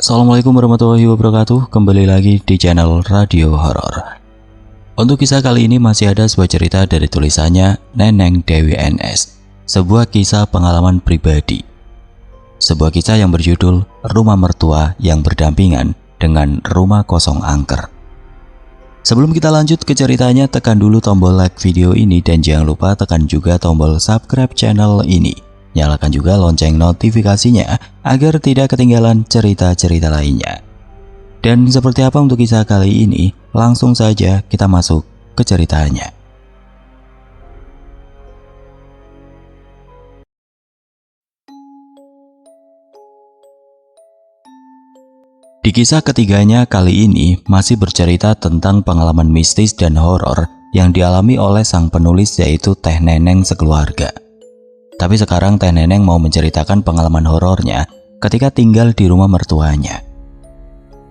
Assalamualaikum warahmatullahi wabarakatuh. Kembali lagi di channel Radio Horor. Untuk kisah kali ini masih ada sebuah cerita dari tulisannya Neneng Dewi NS. Sebuah kisah pengalaman pribadi. Sebuah kisah yang berjudul Rumah Mertua yang Berdampingan dengan Rumah Kosong Angker. Sebelum kita lanjut ke ceritanya, tekan dulu tombol like video ini dan jangan lupa tekan juga tombol subscribe channel ini. Nyalakan juga lonceng notifikasinya agar tidak ketinggalan cerita-cerita lainnya. Dan seperti apa untuk kisah kali ini? Langsung saja kita masuk ke ceritanya. Di kisah ketiganya kali ini masih bercerita tentang pengalaman mistis dan horor yang dialami oleh sang penulis, yaitu Teh Neneng sekeluarga. Tapi sekarang Teh Neneng mau menceritakan pengalaman horornya ketika tinggal di rumah mertuanya.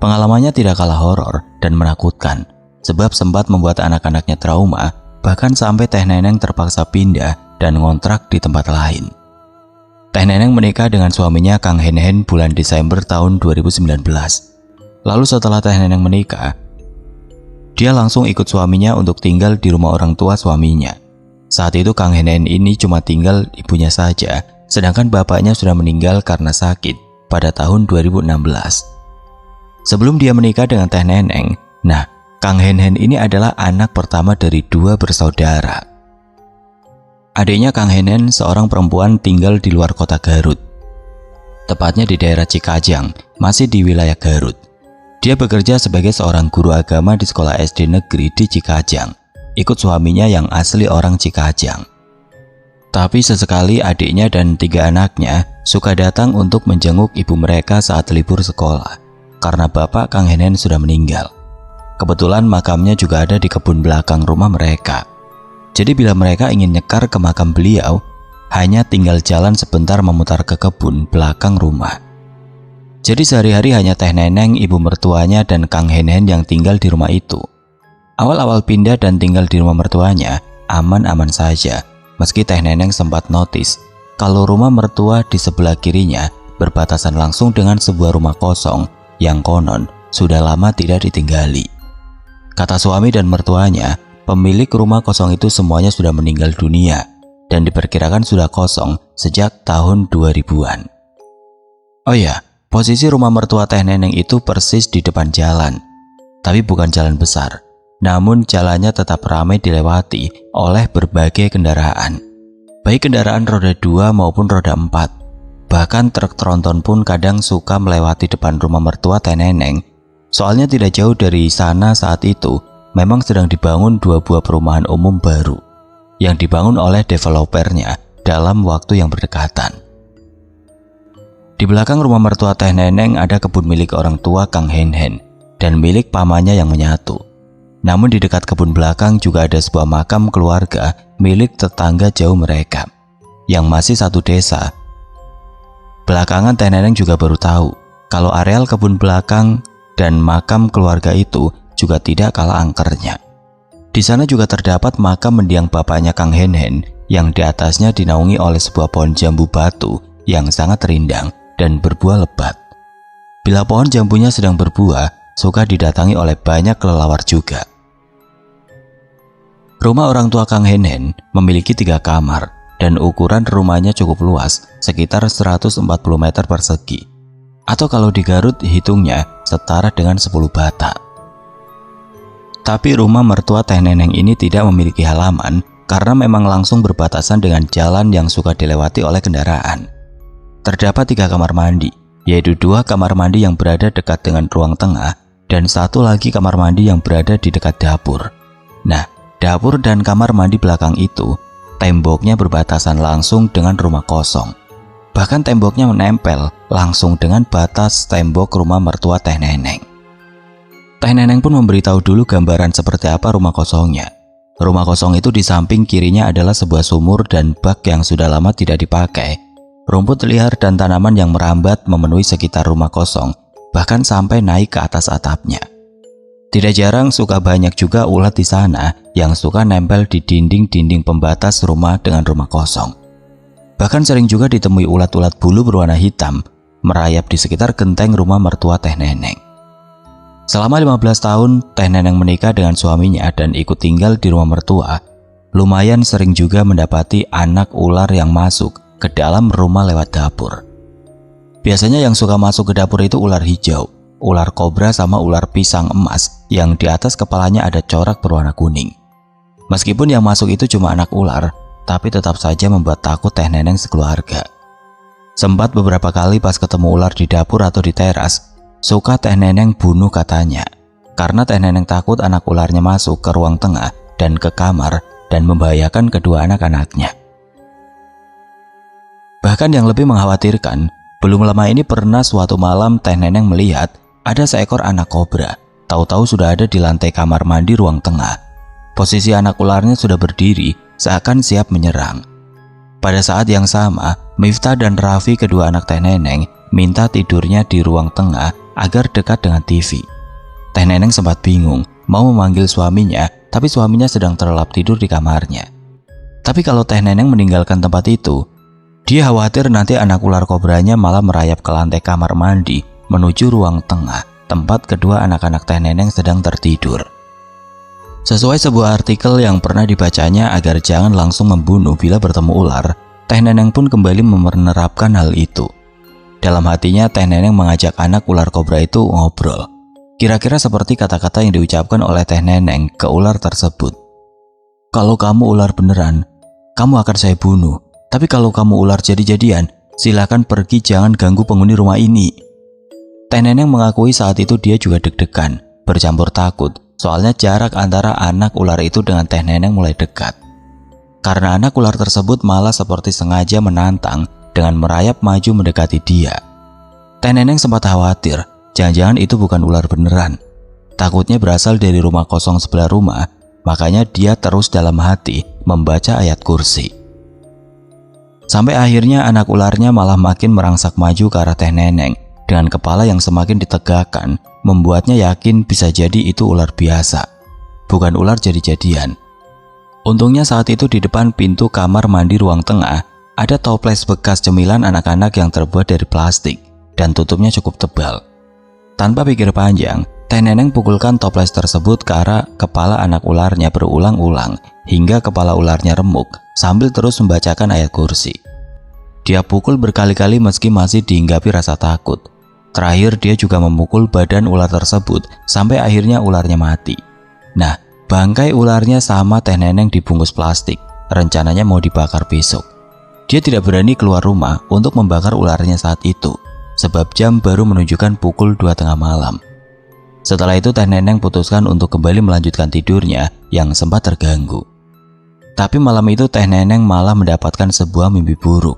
Pengalamannya tidak kalah horor dan menakutkan, sebab sempat membuat anak-anaknya trauma, bahkan sampai Teh Neneng terpaksa pindah dan ngontrak di tempat lain. Teh Neneng menikah dengan suaminya Kang Hen Hen bulan Desember tahun 2019. Lalu setelah Teh Neneng menikah, dia langsung ikut suaminya untuk tinggal di rumah orang tua suaminya. Saat itu Kang Hen Hen ini cuma tinggal ibunya saja, sedangkan bapaknya sudah meninggal karena sakit pada tahun 2016. Sebelum dia menikah dengan Teh Neneng, Kang Hen Hen ini adalah anak pertama dari dua bersaudara. Adiknya Kang Hen Hen seorang perempuan tinggal di luar kota Garut, tepatnya di daerah Cikajang, masih di wilayah Garut. Dia bekerja sebagai seorang guru agama di sekolah SD negeri di Cikajang, ikut suaminya yang asli orang Cikajang. Tapi sesekali adiknya dan 3 anaknya suka datang untuk menjenguk ibu mereka saat libur sekolah, karena bapak Kang Hen Hen sudah meninggal. Kebetulan makamnya juga ada di kebun belakang rumah mereka. Jadi bila mereka ingin nyekar ke makam beliau, hanya tinggal jalan sebentar memutar ke kebun belakang rumah. Jadi sehari-hari hanya Teh Neneng, ibu mertuanya, dan Kang Hen Hen yang tinggal di rumah itu. Awal-awal pindah dan tinggal di rumah mertuanya, aman-aman saja, meski Teh Neneng sempat notice kalau rumah mertua di sebelah kirinya berbatasan langsung dengan sebuah rumah kosong yang konon sudah lama tidak ditinggali. Kata suami dan mertuanya, pemilik rumah kosong itu semuanya sudah meninggal dunia dan diperkirakan sudah kosong sejak tahun 2000-an. Oh ya, posisi rumah mertua Teh Neneng itu persis di depan jalan, tapi bukan jalan besar. Namun jalannya tetap ramai dilewati oleh berbagai kendaraan, baik kendaraan roda 2 maupun roda 4. Bahkan truk tronton pun kadang suka melewati depan rumah mertua Teh Neneng. Soalnya tidak jauh dari sana saat itu memang sedang dibangun 2 buah perumahan umum baru yang dibangun oleh developernya dalam waktu yang berdekatan. Di belakang rumah mertua Teh Neneng ada kebun milik orang tua Kang Hen Hen dan milik pamannya yang menyatu. Namun di dekat kebun belakang juga ada sebuah makam keluarga milik tetangga jauh mereka yang masih satu desa. Belakangan Teh Neneng juga baru tahu kalau areal kebun belakang dan makam keluarga itu juga tidak kalah angkernya. Di sana juga terdapat makam mendiang bapaknya Kang Hen Hen yang di atasnya dinaungi oleh sebuah pohon jambu batu yang sangat rindang dan berbuah lebat. Bila pohon jambunya sedang berbuah, suka didatangi oleh banyak kelelawar juga. Rumah orang tua Kang Hen Hen memiliki 3 kamar dan ukuran rumahnya cukup luas, sekitar 140 meter persegi. Atau kalau di Garut hitungnya setara dengan 10 bata. Tapi rumah mertua Teh Neneng ini tidak memiliki halaman karena memang langsung berbatasan dengan jalan yang suka dilewati oleh kendaraan. Terdapat 3 kamar mandi, yaitu 2 kamar mandi yang berada dekat dengan ruang tengah dan 1 lagi kamar mandi yang berada di dekat dapur. Dapur dan kamar mandi belakang itu, temboknya berbatasan langsung dengan rumah kosong. Bahkan temboknya menempel langsung dengan batas tembok rumah mertua Teh Neneng. Teh Neneng pun memberitahu dulu gambaran seperti apa rumah kosongnya. Rumah kosong itu di samping kirinya adalah sebuah sumur dan bak yang sudah lama tidak dipakai. Rumput liar dan tanaman yang merambat memenuhi sekitar rumah kosong, bahkan sampai naik ke atas atapnya. Tidak jarang suka banyak juga ulat di sana yang suka nempel di dinding-dinding pembatas rumah dengan rumah kosong. Bahkan sering juga ditemui ulat-ulat bulu berwarna hitam merayap di sekitar genteng rumah mertua Teh Neneng. Selama 15 tahun, Teh Neneng menikah dengan suaminya dan ikut tinggal di rumah mertua. Lumayan sering juga mendapati anak ular yang masuk ke dalam rumah lewat dapur. Biasanya yang suka masuk ke dapur itu ular hijau, ular kobra sama ular pisang emas yang di atas kepalanya ada corak berwarna kuning. Meskipun yang masuk itu cuma anak ular, tapi tetap saja membuat takut Teh Neneng sekeluarga. Sempat beberapa kali pas ketemu ular di dapur atau di teras, suka Teh Neneng bunuh katanya. Karena Teh Neneng takut anak ularnya masuk ke ruang tengah dan ke kamar dan membahayakan kedua anak-anaknya. Bahkan yang lebih mengkhawatirkan, belum lama ini pernah suatu malam Teh Neneng melihat ada seekor anak kobra. Tahu-tahu sudah ada di lantai kamar mandi ruang tengah. Posisi anak ularnya sudah berdiri seakan siap menyerang. Pada saat yang sama, Miftah dan Raffi kedua anak Teh Neneng minta tidurnya di ruang tengah agar dekat dengan TV. Teh Neneng sempat bingung mau memanggil suaminya, tapi suaminya sedang terlelap tidur di kamarnya. Tapi kalau Teh Neneng meninggalkan tempat itu, dia khawatir nanti anak ular kobranya malah merayap ke lantai kamar mandi menuju ruang tengah, tempat kedua anak-anak Teh Neneng sedang tertidur. Sesuai sebuah artikel yang pernah dibacanya agar jangan langsung membunuh bila bertemu ular, Teh Neneng pun kembali menerapkan hal itu. Dalam hatinya Teh Neneng mengajak anak ular kobra itu ngobrol. Kira-kira seperti kata-kata yang diucapkan oleh Teh Neneng ke ular tersebut. Kalau kamu ular beneran, kamu akan saya bunuh. Tapi kalau kamu ular jadi-jadian, silakan pergi, jangan ganggu penghuni rumah ini. Teh Neneng mengakui saat itu dia juga deg-degan, bercampur takut, soalnya jarak antara anak ular itu dengan Teh Neneng mulai dekat. Karena anak ular tersebut malah seperti sengaja menantang dengan merayap maju mendekati dia. Teh Neneng sempat khawatir, jangan-jangan itu bukan ular beneran. Takutnya berasal dari rumah kosong sebelah rumah, makanya dia terus dalam hati membaca ayat kursi. Sampai akhirnya anak ularnya malah makin merangsak maju ke arah Teh Neneng dengan kepala yang semakin ditegakkan, membuatnya yakin bisa jadi itu ular biasa, bukan ular jadi-jadian. Untungnya saat itu di depan pintu kamar mandi ruang tengah ada toples bekas cemilan anak-anak yang terbuat dari plastik dan tutupnya cukup tebal. Tanpa pikir panjang, Teh Neneng pukulkan toples tersebut ke arah kepala anak ularnya berulang-ulang hingga kepala ularnya remuk sambil terus membacakan ayat kursi. Dia pukul berkali-kali meski masih dihinggapi rasa takut. Terakhir dia juga memukul badan ular tersebut sampai akhirnya ularnya mati. Nah, bangkai ularnya sama Teh Neneng dibungkus plastik, rencananya mau dibakar besok. Dia tidak berani keluar rumah untuk membakar ularnya saat itu, sebab jam baru menunjukkan pukul 2 tengah malam. Setelah itu Teh Neneng putuskan untuk kembali melanjutkan tidurnya yang sempat terganggu. Tapi malam itu Teh Neneng malah mendapatkan sebuah mimpi buruk.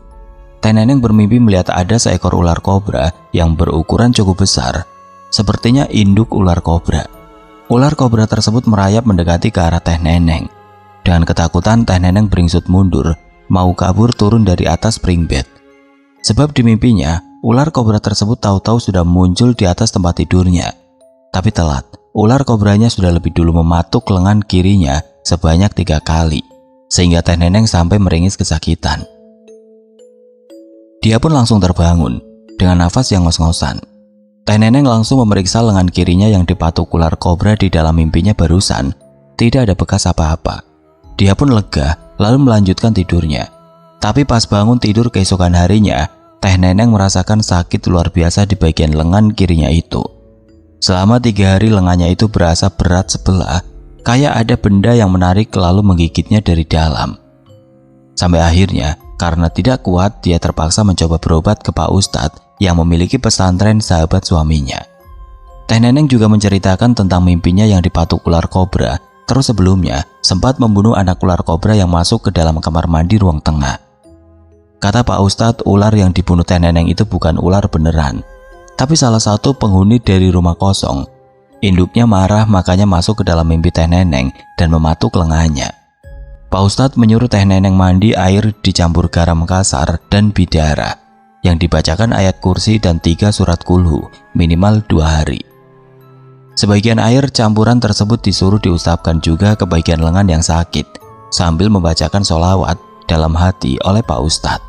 Teh Neneng bermimpi melihat ada seekor ular kobra yang berukuran cukup besar, sepertinya induk ular kobra. Ular kobra tersebut merayap mendekati ke arah Teh Neneng. Dengan ketakutan Teh Neneng beringsut mundur, mau kabur turun dari atas spring bed. Sebab di mimpinya, ular kobra tersebut tahu-tahu sudah muncul di atas tempat tidurnya. Tapi telat, ular kobranya sudah lebih dulu mematuk lengan kirinya sebanyak 3 kali, sehingga Teh Neneng sampai meringis kesakitan. Dia pun langsung terbangun dengan nafas yang ngos-ngosan. Teh Neneng langsung memeriksa lengan kirinya yang dipatuk ular kobra di dalam mimpinya barusan. Tidak ada bekas apa-apa. Dia pun lega lalu melanjutkan tidurnya. Tapi pas bangun tidur keesokan harinya, Teh Neneng merasakan sakit luar biasa di bagian lengan kirinya itu. Selama 3 hari lengannya itu berasa berat sebelah, kayak ada benda yang menarik lalu menggigitnya dari dalam. Sampai akhirnya, karena tidak kuat, dia terpaksa mencoba berobat ke Pak Ustadz yang memiliki pesantren sahabat suaminya. Teh Neneng juga menceritakan tentang mimpinya yang dipatuk ular kobra, terus sebelumnya sempat membunuh anak ular kobra yang masuk ke dalam kamar mandi ruang tengah. Kata Pak Ustadz, ular yang dibunuh Teh Neneng itu bukan ular beneran, tapi salah satu penghuni dari rumah kosong. Induknya marah makanya masuk ke dalam mimpi Teh Neneng dan mematuk lengannya. Pak Ustadz menyuruh Teh Neneng mandi air dicampur garam kasar dan bidara, yang dibacakan ayat kursi dan 3 surat kulhu minimal 2 hari. Sebagian air campuran tersebut disuruh diusapkan juga ke bagian lengan yang sakit, sambil membacakan sholawat dalam hati oleh Pak Ustadz.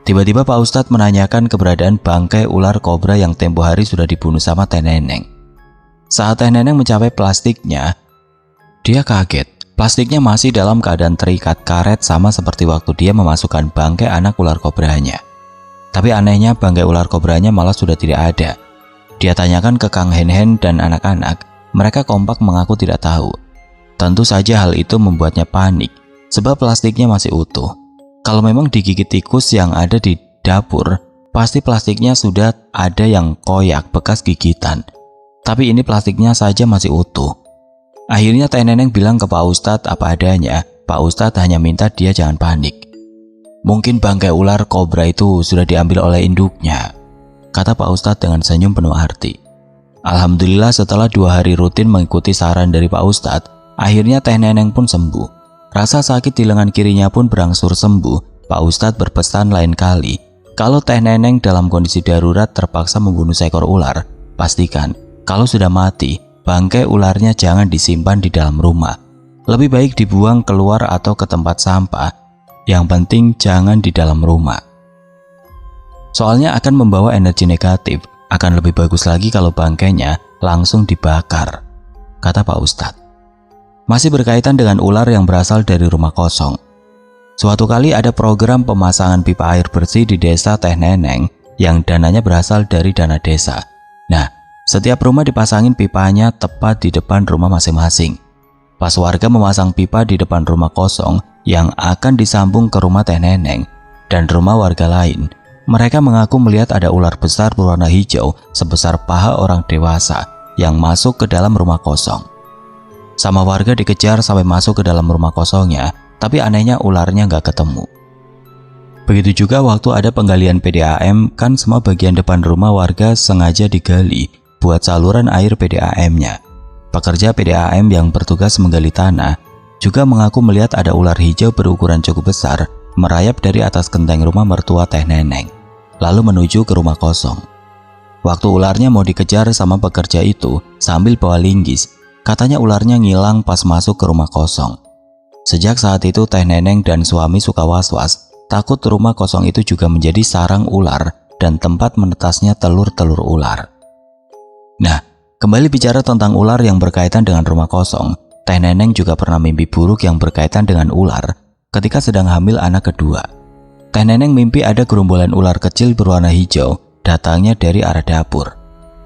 Tiba-tiba Pak Ustadz menanyakan keberadaan bangkai ular kobra yang tempo hari sudah dibunuh sama Teh Neneng. Saat Teh Neneng mencapai plastiknya, dia kaget. Plastiknya masih dalam keadaan terikat karet sama seperti waktu dia memasukkan bangkai anak ular kobranya. Tapi anehnya bangkai ular kobranya malah sudah tidak ada. Dia tanyakan ke Kang Hen dan anak-anak, mereka kompak mengaku tidak tahu. Tentu saja hal itu membuatnya panik, sebab plastiknya masih utuh. Kalau memang digigit tikus yang ada di dapur, pasti plastiknya sudah ada yang koyak bekas gigitan. Tapi ini plastiknya saja masih utuh. Akhirnya Teh Neneng bilang ke Pak Ustadz apa adanya. Pak Ustadz hanya minta dia jangan panik. Mungkin bangkai ular kobra itu sudah diambil oleh induknya, kata Pak Ustadz dengan senyum penuh arti. Alhamdulillah setelah 2 hari rutin mengikuti saran dari Pak Ustadz, akhirnya Teh Neneng pun sembuh. Rasa sakit di lengan kirinya pun berangsur sembuh. Pak Ustadz berpesan lain kali, kalau Teh Neneng dalam kondisi darurat terpaksa membunuh seekor ular, pastikan kalau sudah mati, bangkai ularnya jangan disimpan di dalam rumah. Lebih baik dibuang keluar atau ke tempat sampah. Yang penting jangan di dalam rumah. Soalnya akan membawa energi negatif. Akan lebih bagus lagi kalau bangkainya langsung dibakar, kata Pak Ustadz. Masih berkaitan dengan ular yang berasal dari rumah kosong. Suatu kali ada program pemasangan pipa air bersih di desa Teh Neneng yang dananya berasal dari dana desa. Nah, setiap rumah dipasangin pipanya tepat di depan rumah masing-masing. Pas warga memasang pipa di depan rumah kosong yang akan disambung ke rumah Teh Neneng dan rumah warga lain, mereka mengaku melihat ada ular besar berwarna hijau sebesar paha orang dewasa yang masuk ke dalam rumah kosong. Sama warga dikejar sampai masuk ke dalam rumah kosongnya, tapi anehnya ularnya nggak ketemu. Begitu juga waktu ada penggalian PDAM, kan semua bagian depan rumah warga sengaja digali buat saluran air PDAM-nya. Pekerja PDAM yang bertugas menggali tanah juga mengaku melihat ada ular hijau berukuran cukup besar merayap dari atas genteng rumah mertua Teh Neneng, lalu menuju ke rumah kosong. Waktu ularnya mau dikejar sama pekerja itu sambil bawa linggis, katanya ularnya ngilang pas masuk ke rumah kosong. Sejak saat itu Teh Neneng dan suami suka was-was, takut rumah kosong itu juga menjadi sarang ular dan tempat menetasnya telur-telur ular. Nah, kembali bicara tentang ular yang berkaitan dengan rumah kosong, Teh Neneng juga pernah mimpi buruk yang berkaitan dengan ular ketika sedang hamil anak kedua. Teh Neneng mimpi ada gerombolan ular kecil berwarna hijau datangnya dari arah dapur,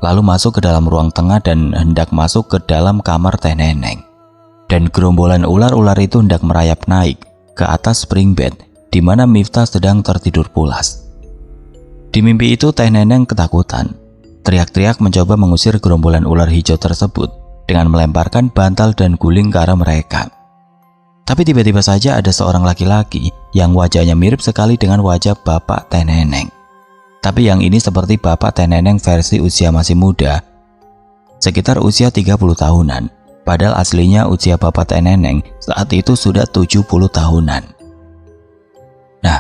lalu masuk ke dalam ruang tengah dan hendak masuk ke dalam kamar Teh Neneng. Dan gerombolan ular-ular itu hendak merayap naik ke atas spring bed di mana Miftah sedang tertidur pulas. Di mimpi itu Teh Neneng ketakutan, teriak-teriak mencoba mengusir gerombolan ular hijau tersebut dengan melemparkan bantal dan guling ke arah mereka. Tapi tiba-tiba saja ada seorang laki-laki yang wajahnya mirip sekali dengan wajah bapak Teh Neneng. Tapi yang ini seperti bapak Teh Neneng versi usia masih muda, sekitar usia 30 tahunan. Padahal aslinya usia bapak Teh Neneng saat itu sudah 70 tahunan. Nah,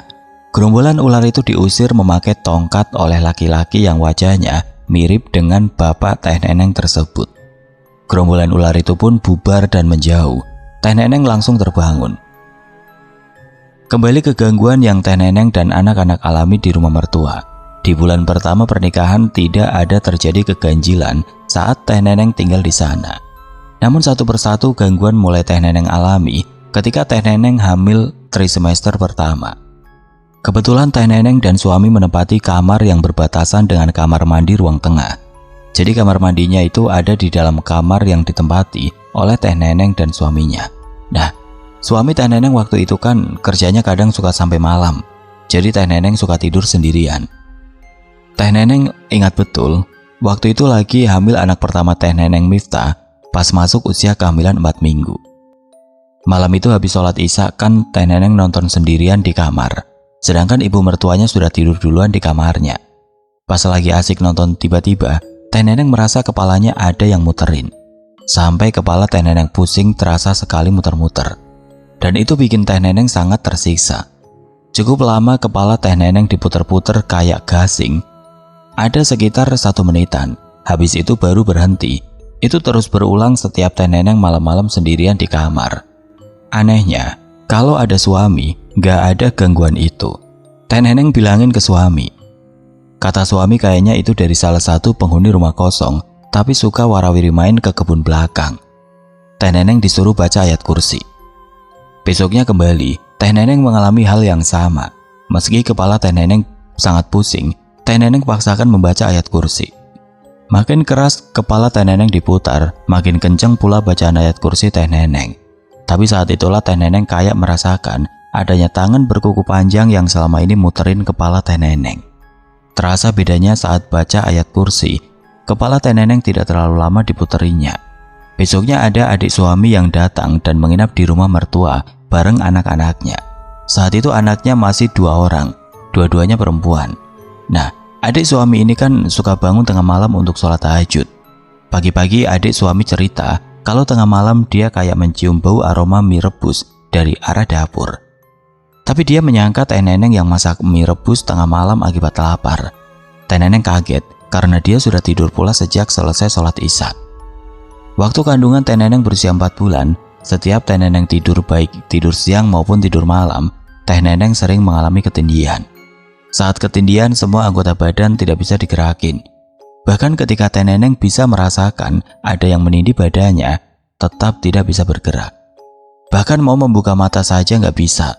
gerombolan ular itu diusir memakai tongkat oleh laki-laki yang wajahnya mirip dengan bapak Teh Neneng tersebut. Gerombolan ular itu pun bubar dan menjauh. Teh Neneng langsung terbangun. Kembali ke gangguan yang Teh Neneng dan anak-anak alami di rumah mertua. Di bulan pertama pernikahan tidak ada terjadi keganjilan saat Teh Neneng tinggal di sana. Namun satu persatu gangguan mulai Teh Neneng alami ketika Teh Neneng hamil trimester pertama. Kebetulan Teh Neneng dan suami menempati kamar yang berbatasan dengan kamar mandi ruang tengah. Jadi kamar mandinya itu ada di dalam kamar yang ditempati oleh Teh Neneng dan suaminya. Nah, suami Teh Neneng waktu itu kan kerjanya kadang suka sampai malam. Jadi Teh Neneng suka tidur sendirian. Teh Neneng ingat betul, waktu itu lagi hamil anak pertama Teh Neneng Miftah pas masuk usia kehamilan 4 minggu. Malam itu habis sholat isya kan Teh Neneng nonton sendirian di kamar. Sedangkan ibu mertuanya sudah tidur duluan di kamarnya. Pas lagi asik nonton tiba-tiba, Teh Neneng merasa kepalanya ada yang muterin. Sampai kepala Teh Neneng pusing terasa sekali muter-muter. Dan itu bikin Teh Neneng sangat tersiksa. Cukup lama kepala Teh Neneng diputer-puter kayak gasing. Ada sekitar 1 menitan. Habis itu baru berhenti. Itu terus berulang setiap Teh Neneng malam-malam sendirian di kamar. Anehnya, kalau ada suami, gak ada gangguan itu. Teh Neneng bilangin ke suami. Kata suami kayaknya itu dari salah satu penghuni rumah kosong, tapi suka warawiri main ke kebun belakang. Teh Neneng disuruh baca ayat kursi. Besoknya kembali, Teh Neneng mengalami hal yang sama. Meski kepala Teh Neneng sangat pusing, Teh Neneng paksakan membaca ayat kursi. Makin keras kepala Teh Neneng diputar, makin kencang pula bacaan ayat kursi Teh Neneng. Tapi saat itulah Teh Neneng kayak merasakan adanya tangan berkuku panjang yang selama ini muterin kepala Teh Neneng. Terasa bedanya saat baca ayat kursi, kepala Teh Neneng tidak terlalu lama diputerinya. Besoknya ada adik suami yang datang dan menginap di rumah mertua bareng anak-anaknya. Saat itu anaknya masih 2 orang, dua-duanya perempuan. Nah, adik suami ini kan suka bangun tengah malam untuk sholat tahajud. Pagi-pagi adik suami cerita kalau tengah malam dia kayak mencium bau aroma mie rebus dari arah dapur. Tapi dia menyangka Teh Neneng yang masak mie rebus tengah malam akibat lapar. Teh Neneng kaget karena dia sudah tidur pula sejak selesai sholat isya. Waktu kandungan Teh Neneng berusia 4 bulan, setiap Teh Neneng tidur baik tidur siang maupun tidur malam, Teh Neneng sering mengalami ketindihan. Saat ketindihan semua anggota badan tidak bisa digerakin. Bahkan ketika Teh Neneng bisa merasakan ada yang menindih badannya, tetap tidak bisa bergerak. Bahkan mau membuka mata saja nggak bisa.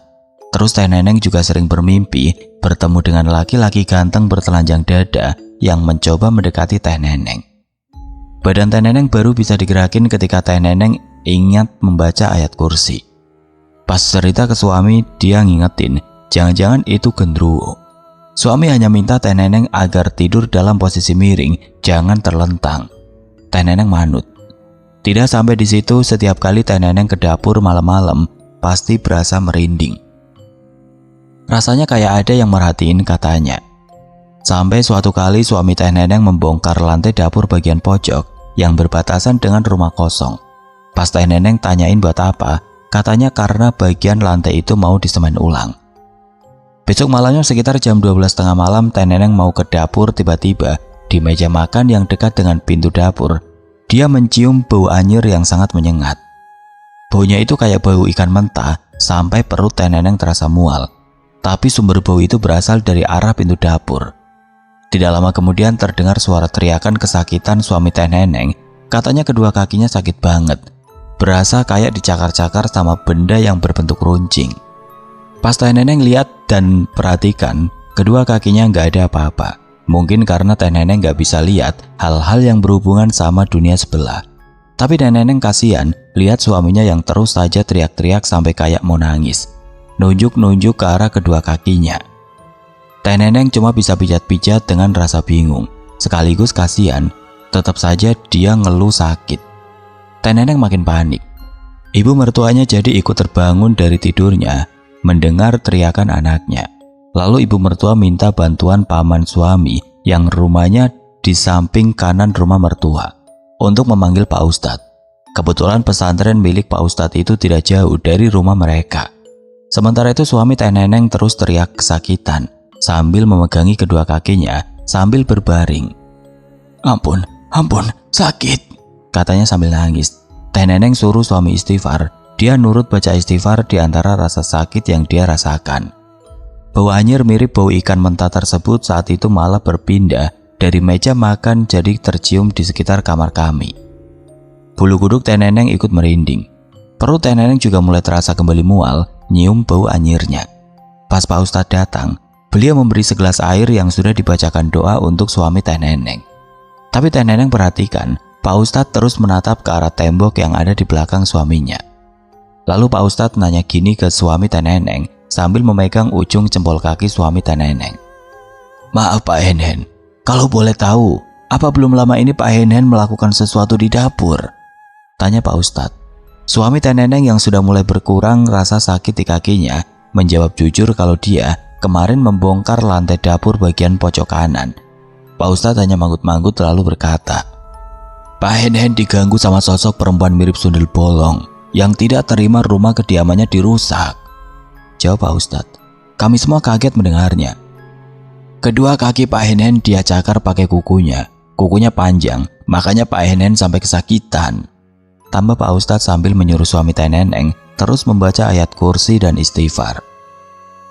Terus Teh Neneng juga sering bermimpi bertemu dengan laki-laki ganteng bertelanjang dada yang mencoba mendekati Teh Neneng. Badan Teh Neneng baru bisa digerakin ketika Teh Neneng ingat membaca ayat kursi. Pas cerita ke suami, dia ngingetin, jangan-jangan itu gendruwo. Suami hanya minta Teh Neneng agar tidur dalam posisi miring, jangan terlentang. Teh Neneng manut. Tidak sampai di situ, setiap kali Teh Neneng ke dapur malam-malam, pasti berasa merinding. Rasanya kayak ada yang merhatiin katanya. Sampai suatu kali suami Teh Neneng membongkar lantai dapur bagian pojok yang berbatasan dengan rumah kosong. Pas Teh Neneng tanyain buat apa, katanya karena bagian lantai itu mau disemen ulang. Besok malamnya sekitar jam 12:30 malam Teh Neneng mau ke dapur, tiba-tiba di meja makan yang dekat dengan pintu dapur, dia mencium bau anyir yang sangat menyengat. Baunya itu kayak bau ikan mentah sampai perut Teh Neneng terasa mual. Tapi sumber bau itu berasal dari arah pintu dapur. Tidak lama kemudian terdengar suara teriakan kesakitan suami Teh Neneng. Katanya kedua kakinya sakit banget. Berasa kayak dicakar-cakar sama benda yang berbentuk runcing. Pas Teh Neneng lihat dan perhatikan, kedua kakinya nggak ada apa-apa. Mungkin karena Teh Neneng nggak bisa lihat hal-hal yang berhubungan sama dunia sebelah. Tapi Teh Neneng kasihan lihat suaminya yang terus saja teriak-teriak sampai kayak mau nangis. Nunjuk-nunjuk ke arah kedua kakinya. Teh Neneng cuma bisa pijat-pijat dengan rasa bingung, sekaligus kasihan. Tetap saja dia ngeluh sakit. Teh Neneng makin panik. Ibu mertuanya jadi ikut terbangun dari tidurnya, mendengar teriakan anaknya. Lalu ibu mertua minta bantuan paman suami yang rumahnya di samping kanan rumah mertua untuk memanggil Pak Ustadz. Kebetulan pesantren milik Pak Ustadz itu tidak jauh dari rumah mereka. Sementara itu suami Teh Neneng terus teriak kesakitan sambil memegangi kedua kakinya sambil berbaring. Ampun, sakit, katanya sambil nangis. Teh Neneng suruh suami istighfar. Dia nurut baca istighfar di antara rasa sakit yang dia rasakan. Bau anyir mirip bau ikan mentah tersebut saat itu malah berpindah dari meja makan jadi tercium di sekitar kamar kami. Bulu kuduk Teh Neneng ikut merinding. Perut Teh Neneng juga mulai terasa kembali mual, nyium bau anyirnya. Pas Pak Ustadz datang, beliau memberi segelas air yang sudah dibacakan doa untuk suami Teh Neneng. Tapi Teh Neneng perhatikan, Pak Ustadz terus menatap ke arah tembok yang ada di belakang suaminya. Lalu Pak Ustadz nanya gini ke suami Teh Neneng sambil memegang ujung jempol kaki suami Teh Neneng. Maaf Pak Henhen, kalau boleh tahu, apa belum lama ini Pak Henhen melakukan sesuatu di dapur? Tanya Pak Ustadz. Suami Teh Neneng yang sudah mulai berkurang rasa sakit di kakinya menjawab jujur kalau dia kemarin membongkar lantai dapur bagian pojok kanan. Pak Ustadz hanya manggut-manggut lalu berkata, Pak Henhen diganggu sama sosok perempuan mirip sundel bolong yang tidak terima rumah kediamannya dirusak. Jawab Pak Ustadz. Kami semua kaget mendengarnya. Kedua kaki Pak Henhen dia cakar pakai kukunya. Kukunya panjang, makanya Pak Henhen sampai kesakitan. Tambah Pak Ustadz sambil menyuruh suami Teh Neneng terus membaca ayat kursi dan istighfar.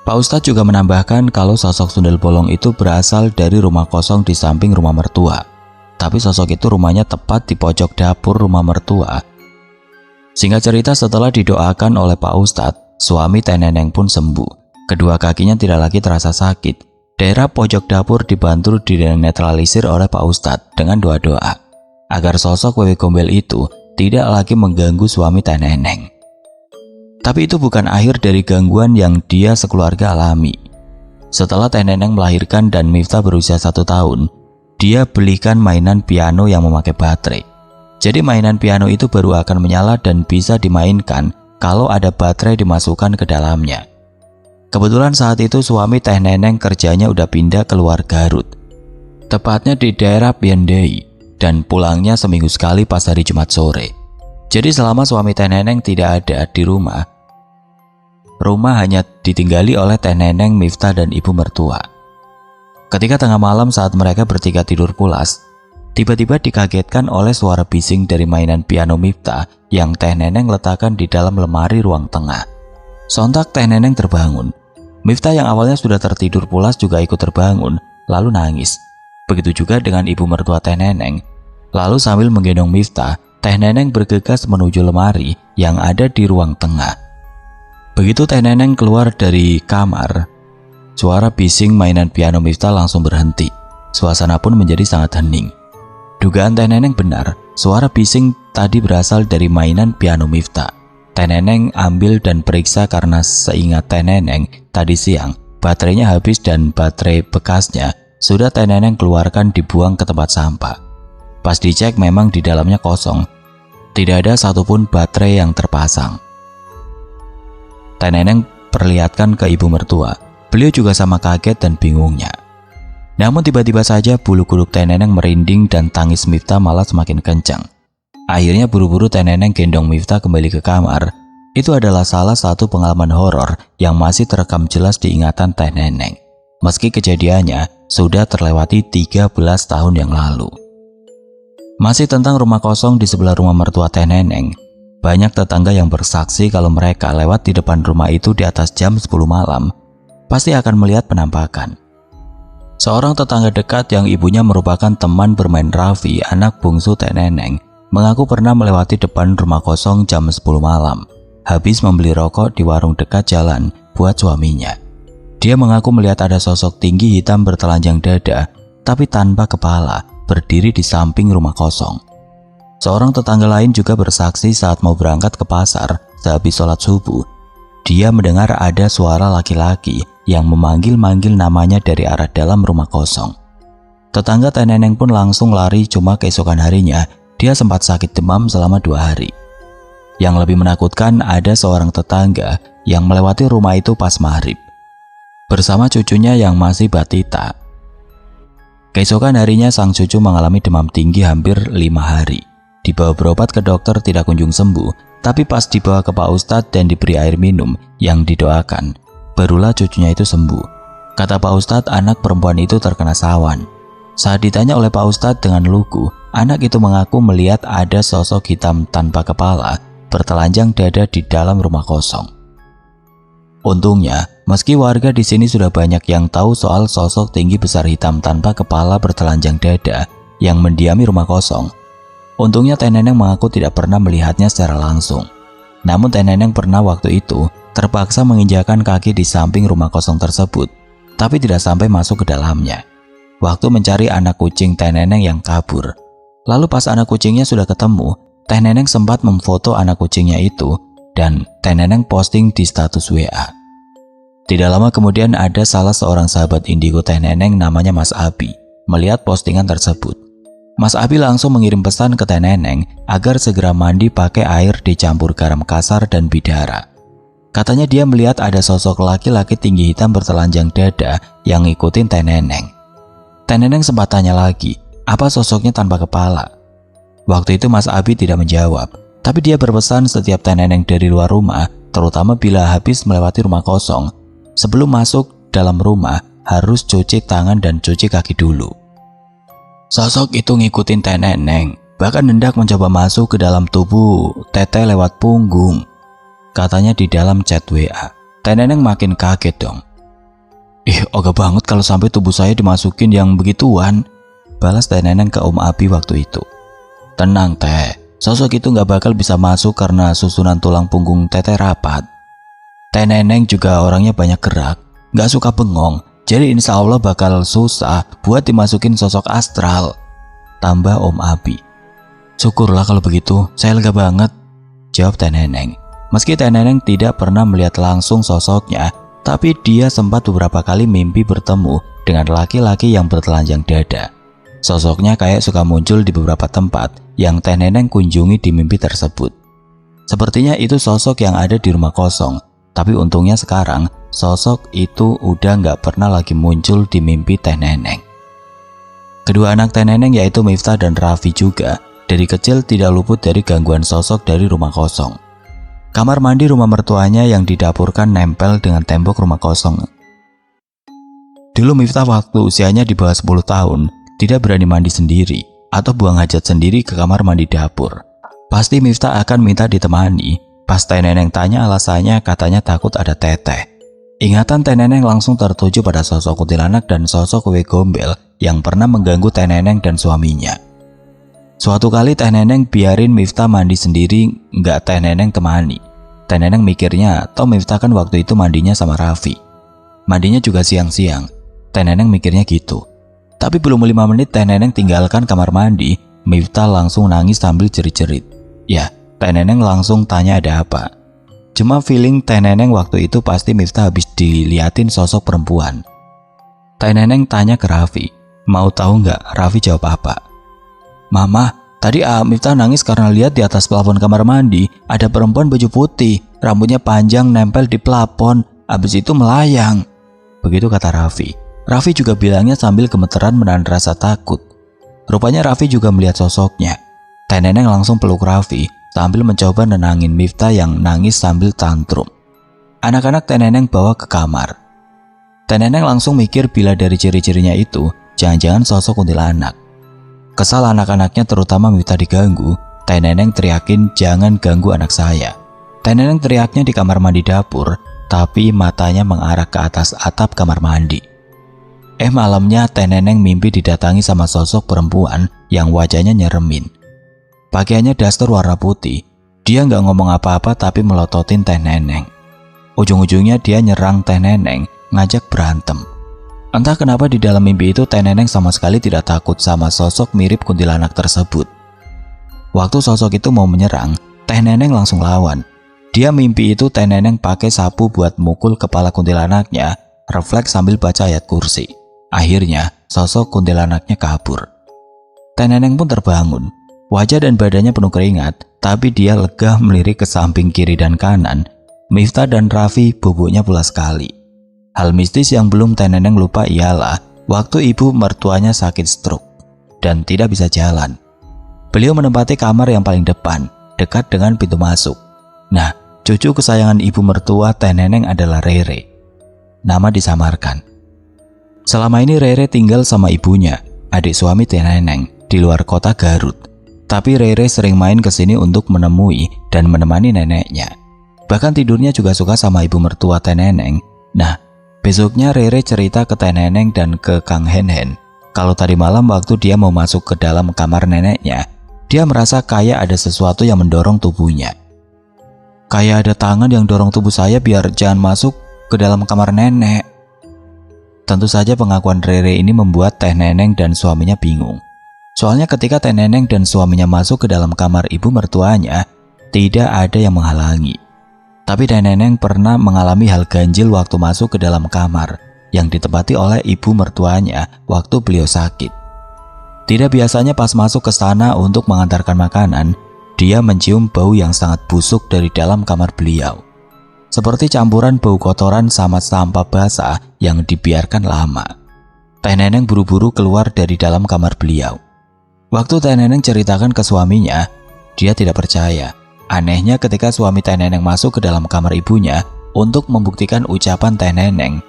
Pak Ustadz juga menambahkan kalau sosok sundel bolong itu berasal dari rumah kosong di samping rumah mertua. Tapi sosok itu rumahnya tepat di pojok dapur rumah mertua. Singkat cerita, setelah didoakan oleh Pak Ustadz, suami Teh Neneng pun sembuh. Kedua kakinya tidak lagi terasa sakit. Daerah pojok dapur dibantu dinetralisir oleh Pak Ustadz dengan doa-doa agar sosok Wewe Gombel itu tidak lagi mengganggu suami Teh Neneng. Tapi itu bukan akhir dari gangguan yang dia sekeluarga alami. Setelah Teh Neneng melahirkan dan Miftah berusia 1 tahun, dia belikan mainan piano yang memakai baterai. Jadi mainan piano itu baru akan menyala dan bisa dimainkan kalau ada baterai dimasukkan ke dalamnya. Kebetulan saat itu suami Teh Neneng kerjanya udah pindah keluar Garut, tepatnya di daerah Biendei, dan pulangnya seminggu sekali pas hari Jumat sore. Jadi selama suami Teh Neneng tidak ada di rumah hanya ditinggali oleh Teh Neneng, Miftah, dan ibu mertua. Ketika tengah malam saat mereka bertiga tidur pulas, tiba-tiba dikagetkan oleh suara bising dari mainan piano Miftah yang Teh Neneng letakkan di dalam lemari ruang tengah. Sontak Teh Neneng terbangun. Miftah yang awalnya sudah tertidur pulas juga ikut terbangun, lalu nangis. Begitu juga dengan ibu mertua Teh Neneng. Lalu sambil menggendong Miftah, Teh Neneng bergegas menuju lemari yang ada di ruang tengah. Begitu Teh Neneng keluar dari kamar, suara bising mainan piano Miftah langsung berhenti. Suasana pun menjadi sangat hening. Dugaan Teh Neneng benar, suara bising tadi berasal dari mainan piano Miftah. Teh Neneng ambil dan periksa karena seingat Teh Neneng tadi siang baterainya habis dan baterai bekasnya sudah Teh Neneng keluarkan dibuang ke tempat sampah. Pas dicek memang di dalamnya kosong, tidak ada satupun baterai yang terpasang. Teh Neneng perlihatkan ke ibu mertua. Beliau juga sama kaget dan bingungnya. Namun tiba-tiba saja bulu kuduk Teh Neneng merinding dan tangis Miftah malah semakin kencang. Akhirnya buru-buru Teh Neneng gendong Miftah kembali ke kamar. Itu adalah salah satu pengalaman horor yang masih terekam jelas di ingatan Teh Neneng. Meski kejadiannya sudah terlewati 13 tahun yang lalu. Masih tentang rumah kosong di sebelah rumah mertua Teh Neneng. Banyak tetangga yang bersaksi kalau mereka lewat di depan rumah itu di atas jam 10 malam. Pasti akan melihat penampakan. Seorang tetangga dekat yang ibunya merupakan teman bermain Raffi, anak bungsu Teh Neneng, mengaku pernah melewati depan rumah kosong jam 10 malam, habis membeli rokok di warung dekat jalan buat suaminya. Dia mengaku melihat ada sosok tinggi hitam bertelanjang dada, tapi tanpa kepala, berdiri di samping rumah kosong. Seorang tetangga lain juga bersaksi saat mau berangkat ke pasar sehabis sholat subuh. Dia mendengar ada suara laki-laki yang memanggil-manggil namanya dari arah dalam rumah kosong. Tetangga Teh Neneng pun langsung lari, cuma keesokan harinya dia sempat sakit demam selama 2 hari. Yang lebih menakutkan, ada seorang tetangga yang melewati rumah itu pas maghrib bersama cucunya yang masih batita. Keesokan harinya sang cucu mengalami demam tinggi hampir 5 hari. Dibawa berobat ke dokter tidak kunjung sembuh, tapi pas dibawa ke Pak Ustadz dan diberi air minum yang didoakan, barulah cucunya itu sembuh. Kata Pak Ustadz, anak perempuan itu terkena sawan. Saat ditanya oleh Pak Ustadz dengan lugu, anak itu mengaku melihat ada sosok hitam tanpa kepala bertelanjang dada di dalam rumah kosong. Untungnya, meski warga di sini sudah banyak yang tahu soal sosok tinggi besar hitam tanpa kepala bertelanjang dada yang mendiami rumah kosong, untungnya Teh Neneng mengaku tidak pernah melihatnya secara langsung. Namun Teh Neneng pernah waktu itu terpaksa menginjakan kaki di samping rumah kosong tersebut, tapi tidak sampai masuk ke dalamnya. Waktu mencari anak kucing Teh Neneng yang kabur. Lalu pas anak kucingnya sudah ketemu, Teh Neneng sempat memfoto anak kucingnya itu dan Teh Neneng posting di status WA. Tidak lama kemudian ada salah seorang sahabat indigo Teh Neneng namanya Mas Abi melihat postingan tersebut. Mas Abi langsung mengirim pesan ke Teh Neneng agar segera mandi pakai air dicampur garam kasar dan bidara. Katanya dia melihat ada sosok laki-laki tinggi hitam bertelanjang dada yang ngikutin Teh Neneng. Teh Neneng sempat tanya lagi, apa sosoknya tanpa kepala? Waktu itu Mas Abi tidak menjawab, tapi dia berpesan setiap Teh Neneng dari luar rumah, terutama bila habis melewati rumah kosong, sebelum masuk dalam rumah harus cuci tangan dan cuci kaki dulu. Sosok itu ngikutin Teh Neneng, bahkan hendak mencoba masuk ke dalam tubuh Teteh lewat punggung. Katanya di dalam chat WA. Teh Neneng makin kaget dong. Ih, ogah banget kalau sampai tubuh saya dimasukin yang begituan, balas Teh Neneng ke Om Abi waktu itu. Tenang Teh, sosok itu nggak bakal bisa masuk karena susunan tulang punggung Teteh rapat. Teh Neneng juga orangnya banyak gerak, nggak suka bengong, jadi insya Allah bakal susah buat dimasukin sosok astral, tambah Om Abi. Syukurlah kalau begitu, saya lega banget, jawab Teh Neneng. Meski Teh Neneng tidak pernah melihat langsung sosoknya, tapi dia sempat beberapa kali mimpi bertemu dengan laki-laki yang bertelanjang dada. Sosoknya kayak suka muncul di beberapa tempat yang Teh Neneng kunjungi di mimpi tersebut. Sepertinya itu sosok yang ada di rumah kosong, tapi untungnya sekarang sosok itu udah nggak pernah lagi muncul di mimpi Teh Neneng. Kedua anak Teh Neneng yaitu Miftah dan Raffi juga dari kecil tidak luput dari gangguan sosok dari rumah kosong. Kamar mandi rumah mertuanya yang didapurkan nempel dengan tembok rumah kosong. Dulu Miftah waktu usianya di bawah 10 tahun tidak berani mandi sendiri atau buang hajat sendiri ke kamar mandi dapur. Pasti Miftah akan minta ditemani. Pas Teh Neneng tanya alasannya, katanya takut ada teteh. Ingatan Teh Neneng langsung tertuju pada sosok kuntilanak dan sosok wewe gombel yang pernah mengganggu Teh Neneng dan suaminya. Suatu kali Teh Neneng biarin Miftah mandi sendiri, nggak Teh Neneng temani. Teh Neneng mikirnya, toh Miftah kan waktu itu mandinya sama Raffi. Mandinya juga siang-siang. Teh Neneng mikirnya gitu. Tapi belum 5 menit Teh Neneng tinggalkan kamar mandi, Miftah langsung nangis sambil jerit-jerit. Ya, Teh Neneng langsung tanya ada apa. Cuma feeling Teh Neneng waktu itu pasti Miftah habis diliatin sosok perempuan. Teh Neneng tanya ke Raffi, mau tahu nggak Raffi jawab apa? Mama, tadi Miftah nangis karena lihat di atas plafon kamar mandi ada perempuan baju putih, rambutnya panjang nempel di plafon, habis itu melayang. Begitu kata Raffi. Raffi juga bilangnya sambil gemeteran menahan rasa takut. Rupanya Raffi juga melihat sosoknya. Teh Neneng langsung peluk Raffi sambil mencoba nenangin Miftah yang nangis sambil tantrum. Anak-anak Teh Neneng bawa ke kamar. Teh Neneng langsung mikir bila dari ciri-cirinya itu, jangan-jangan sosok kuntilanak. Kesal anak-anaknya terutama Miftah diganggu, Teh Neneng teriakin jangan ganggu anak saya. Teh Neneng teriaknya di kamar mandi dapur, tapi matanya mengarah ke atas atap kamar mandi. Malamnya Teh Neneng mimpi didatangi sama sosok perempuan yang wajahnya nyeremin. Pakaiannya daster warna putih. Dia nggak ngomong apa-apa tapi melototin Teh Neneng. Ujung-ujungnya dia nyerang Teh Neneng, ngajak berantem. Entah kenapa di dalam mimpi itu Teh Neneng sama sekali tidak takut sama sosok mirip kuntilanak tersebut. Waktu sosok itu mau menyerang, Teh Neneng langsung lawan. Dia mimpi itu Teh Neneng pakai sapu buat mukul kepala kuntilanaknya, refleks sambil baca ayat kursi. Akhirnya, sosok kuntilanaknya kabur. Teh Neneng pun terbangun. Wajah dan badannya penuh keringat, tapi dia lega melirik ke samping kiri dan kanan. Miftah dan Raffi bubuknya pula sekali. Hal mistis yang belum Teh Neneng lupa ialah waktu ibu mertuanya sakit stroke dan tidak bisa jalan. Beliau menempati kamar yang paling depan, dekat dengan pintu masuk. Nah, cucu kesayangan ibu mertua Teh Neneng adalah Rere. Nama disamarkan. Selama ini Rere tinggal sama ibunya, adik suami Teh Neneng, di luar kota Garut. Tapi Rere sering main ke sini untuk menemui dan menemani neneknya. Bahkan tidurnya juga suka sama ibu mertua Teh Neneng. Nah, besoknya Rere cerita ke Teh Neneng dan ke Kang Hen-Hen kalau tadi malam waktu dia mau masuk ke dalam kamar neneknya, dia merasa kayak ada sesuatu yang mendorong tubuhnya. Kayak ada tangan yang dorong tubuh saya biar jangan masuk ke dalam kamar nenek. Tentu saja pengakuan Rere ini membuat Teh Neneng dan suaminya bingung. Soalnya ketika Teh Neneng dan suaminya masuk ke dalam kamar ibu mertuanya, tidak ada yang menghalangi. Tapi Teh Neneng pernah mengalami hal ganjil waktu masuk ke dalam kamar yang ditempati oleh ibu mertuanya waktu beliau sakit. Tidak biasanya pas masuk ke sana untuk mengantarkan makanan, dia mencium bau yang sangat busuk dari dalam kamar beliau. Seperti campuran bau kotoran sama sampah basah yang dibiarkan lama. Teh Neneng buru-buru keluar dari dalam kamar beliau. Waktu Teh Neneng ceritakan ke suaminya, dia tidak percaya. Anehnya ketika suami Teh Neneng masuk ke dalam kamar ibunya untuk membuktikan ucapan Teh Neneng,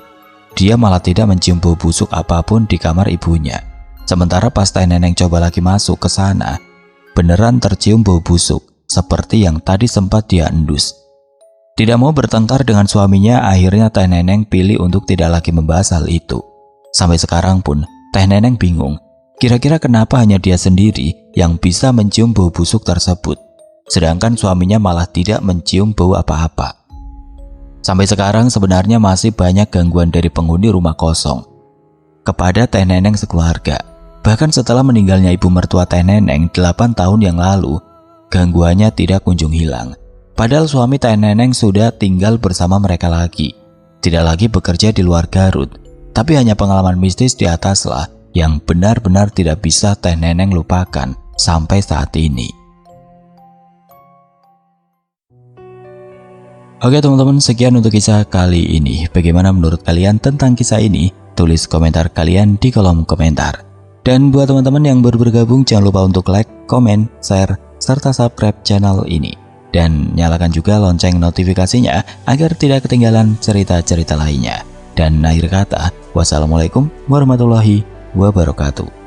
dia malah tidak mencium bau busuk apapun di kamar ibunya. Sementara pas Teh Neneng coba lagi masuk ke sana, beneran tercium bau busuk seperti yang tadi sempat dia endus. Tidak mau bertengkar dengan suaminya, akhirnya Teh Neneng pilih untuk tidak lagi membahas hal itu. Sampai sekarang pun, Teh Neneng bingung, kira-kira kenapa hanya dia sendiri yang bisa mencium bau busuk tersebut, sedangkan suaminya malah tidak mencium bau apa-apa. Sampai sekarang sebenarnya masih banyak gangguan dari penghuni rumah kosong kepada Teh Neneng sekeluarga. Bahkan setelah meninggalnya ibu mertua Teh Neneng 8 tahun yang lalu, gangguannya tidak kunjung hilang. Padahal suami Teh Neneng sudah tinggal bersama mereka lagi, tidak lagi bekerja di luar Garut. Tapi hanya pengalaman mistis di ataslah yang benar-benar tidak bisa Teh Neneng lupakan sampai saat ini. Oke teman-teman, sekian untuk kisah kali ini. Bagaimana menurut kalian tentang kisah ini? Tulis komentar kalian di kolom komentar. Dan buat teman-teman yang baru bergabung, jangan lupa untuk like, komen, share, serta subscribe channel ini. Dan nyalakan juga lonceng notifikasinya agar tidak ketinggalan cerita-cerita lainnya. Dan akhir kata, wassalamualaikum warahmatullahi wabarakatuh.